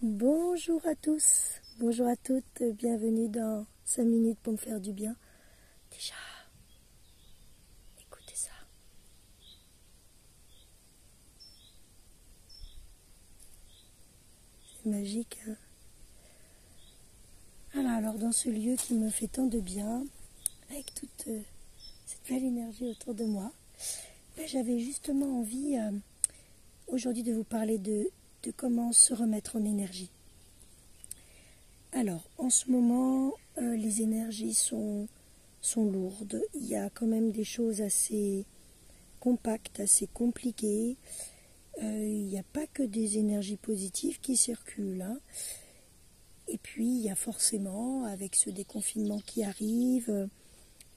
Bonjour à tous, bonjour à toutes, bienvenue dans 5 minutes pour me faire du bien. Déjà, écoutez ça. C'est magique, hein? Alors dans ce lieu qui me fait tant de bien, avec toute cette belle énergie autour de moi, j'avais justement envie aujourd'hui de vous parler de comment se remettre en énergie. Alors, en ce moment, les énergies sont lourdes. Il y a quand même des choses assez compactes, assez compliquées. Il n'y a pas que des énergies positives qui circulent, hein. Et puis, il y a forcément, avec ce déconfinement qui arrive,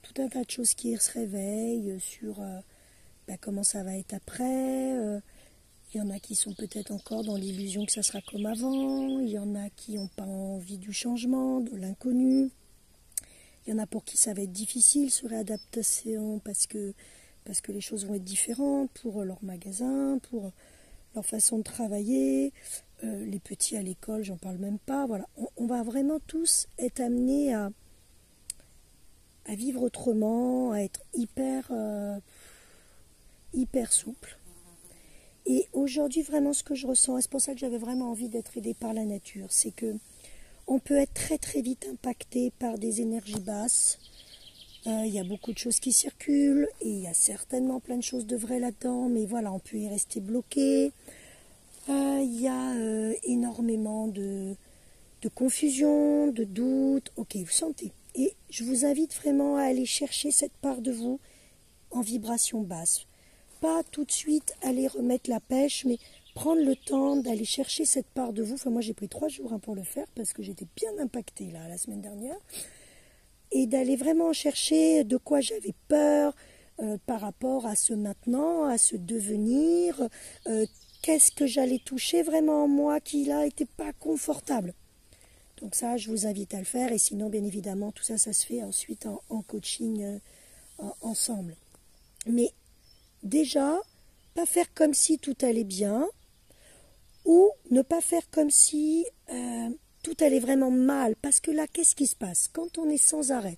tout un tas de choses qui se réveillent sur comment ça va être après. Il y en a qui sont peut-être encore dans l'illusion que ça sera comme avant. Il y en a qui n'ont pas envie du changement, de l'inconnu. Il y en a pour qui ça va être difficile, ce réadaptation, parce que les choses vont être différentes pour leur magasin, pour leur façon de travailler. Les petits à l'école, j'en parle même pas. Voilà. On va vraiment tous être amenés à vivre autrement, à être hyper souple. Et aujourd'hui, vraiment, ce que je ressens, et c'est pour ça que j'avais vraiment envie d'être aidée par la nature, c'est que on peut être très très vite impacté par des énergies basses. Il y a beaucoup de choses qui circulent, et il y a certainement plein de choses de vraies là-dedans, mais voilà, on peut y rester bloqué. Il y a énormément de confusion, de doute. Ok, vous sentez. Et je vous invite vraiment à aller chercher cette part de vous en vibration basse. Pas tout de suite aller remettre la pêche, mais prendre le temps d'aller chercher cette part de vous. Enfin, moi, j'ai pris 3 jours pour le faire parce que j'étais bien impactée là, la semaine dernière. Et d'aller vraiment chercher de quoi j'avais peur par rapport à ce maintenant, à ce devenir. Qu'est-ce que j'allais toucher vraiment en moi qui là n'était pas confortable. Donc ça, je vous invite à le faire. Et sinon, bien évidemment, tout ça, ça se fait ensuite en coaching ensemble. Mais déjà, pas faire comme si tout allait bien, ou ne pas faire comme si tout allait vraiment mal. Parce que là, qu'est-ce qui se passe? Quand on est sans arrêt,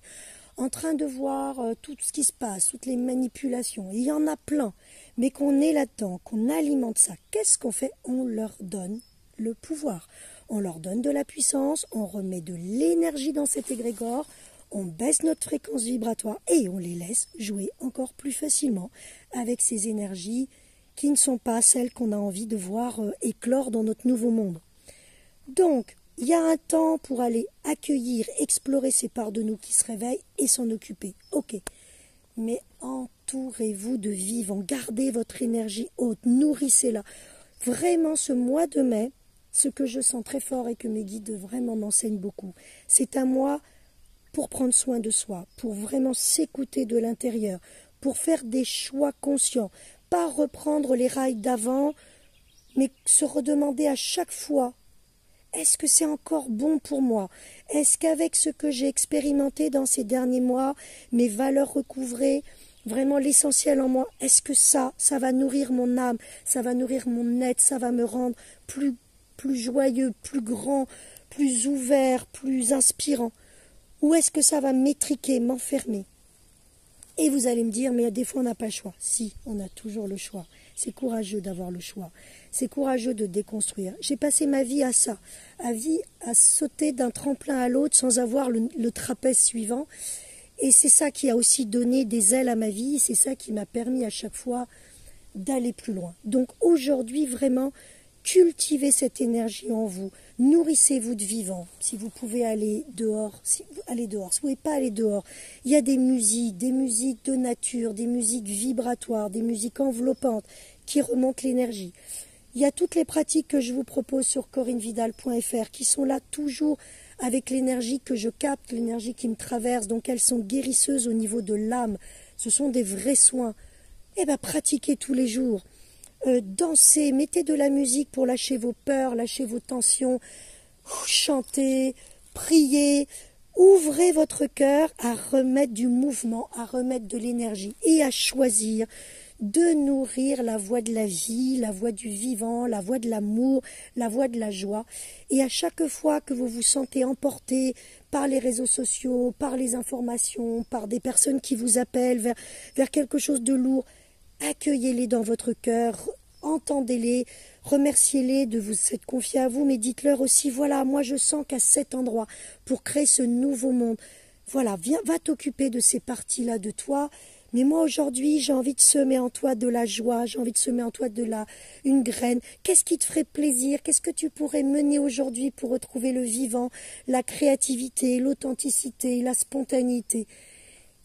en train de voir tout ce qui se passe, toutes les manipulations, il y en a plein, mais qu'on est là-dedans, qu'on alimente ça, qu'est-ce qu'on fait? On leur donne le pouvoir. On leur donne de la puissance, on remet de l'énergie dans cet égrégore, on baisse notre fréquence vibratoire et on les laisse jouer encore plus facilement avec ces énergies qui ne sont pas celles qu'on a envie de voir éclore dans notre nouveau monde. Donc, il y a un temps pour aller accueillir, explorer ces parts de nous qui se réveillent et s'en occuper. Ok, mais entourez-vous de vivants, gardez votre énergie haute, nourrissez-la. Vraiment, ce mois de mai, ce que je sens très fort et que mes guides vraiment m'enseignent beaucoup, c'est un mois pour prendre soin de soi, pour vraiment s'écouter de l'intérieur, pour faire des choix conscients, pas reprendre les rails d'avant, mais se redemander à chaque fois, est-ce que c'est encore bon pour moi? Est-ce qu'avec ce que j'ai expérimenté dans ces derniers mois, mes valeurs recouvrées, vraiment l'essentiel en moi, est-ce que ça va nourrir mon âme, ça va nourrir mon être, ça va me rendre plus joyeux, plus grand, plus ouvert, plus inspirant? Ou est-ce que ça va m'étriquer, m'enfermer? Et vous allez me dire, mais des fois on n'a pas le choix. Si, on a toujours le choix. C'est courageux d'avoir le choix. C'est courageux de déconstruire. J'ai passé ma vie à ça, à sauter d'un tremplin à l'autre sans avoir le trapèze suivant. Et c'est ça qui a aussi donné des ailes à ma vie. C'est ça qui m'a permis à chaque fois d'aller plus loin. Donc aujourd'hui, vraiment, cultivez cette énergie en vous. Nourrissez-vous de vivant. Si vous pouvez aller dehors, allez dehors. Si vous ne pouvez pas aller dehors, il y a des musiques de nature, des musiques vibratoires, des musiques enveloppantes qui remontent l'énergie. Il y a toutes les pratiques que je vous propose sur CorinneVidal.fr qui sont là toujours avec l'énergie que je capte, l'énergie qui me traverse. Donc elles sont guérisseuses au niveau de l'âme. Ce sont des vrais soins. Eh bien, pratiquez tous les jours. Dansez, mettez de la musique pour lâcher vos peurs, lâcher vos tensions, chantez, priez, ouvrez votre cœur à remettre du mouvement, à remettre de l'énergie et à choisir de nourrir la voie de la vie, la voie du vivant, la voie de l'amour, la voie de la joie. Et à chaque fois que vous vous sentez emporté par les réseaux sociaux, par les informations, par des personnes qui vous appellent vers quelque chose de lourd, accueillez-les dans votre cœur, entendez-les, remerciez-les de vous être confiés à vous, mais dites-leur aussi, voilà, moi je sens qu'à cet endroit, pour créer ce nouveau monde, voilà, viens, va t'occuper de ces parties-là de toi, mais moi aujourd'hui j'ai envie de semer en toi de la joie, j'ai envie de semer en toi une graine. Qu'est-ce qui te ferait plaisir? Qu'est-ce que tu pourrais mener aujourd'hui pour retrouver le vivant, la créativité, l'authenticité, la spontanéité?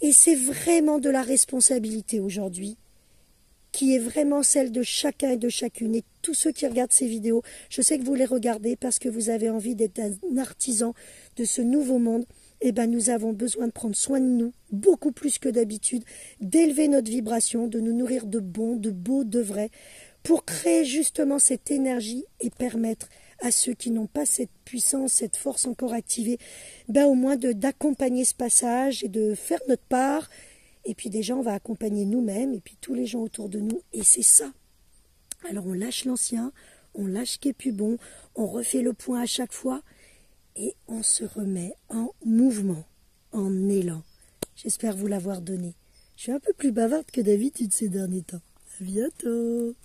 Et c'est vraiment de la responsabilité aujourd'hui, qui est vraiment celle de chacun et de chacune. Et tous ceux qui regardent ces vidéos, je sais que vous les regardez parce que vous avez envie d'être un artisan de ce nouveau monde. Eh bien, nous avons besoin de prendre soin de nous, beaucoup plus que d'habitude, d'élever notre vibration, de nous nourrir de bon, de beau, de vrai, pour créer justement cette énergie et permettre à ceux qui n'ont pas cette puissance, cette force encore activée, ben au moins d'accompagner ce passage et de faire notre part. Et puis déjà, on va accompagner nous-mêmes et puis tous les gens autour de nous. Et c'est ça. Alors on lâche l'ancien, on lâche ce qui est plus bon, on refait le point à chaque fois et on se remet en mouvement, en élan. J'espère vous l'avoir donné. Je suis un peu plus bavarde que d'habitude ces derniers temps. À bientôt.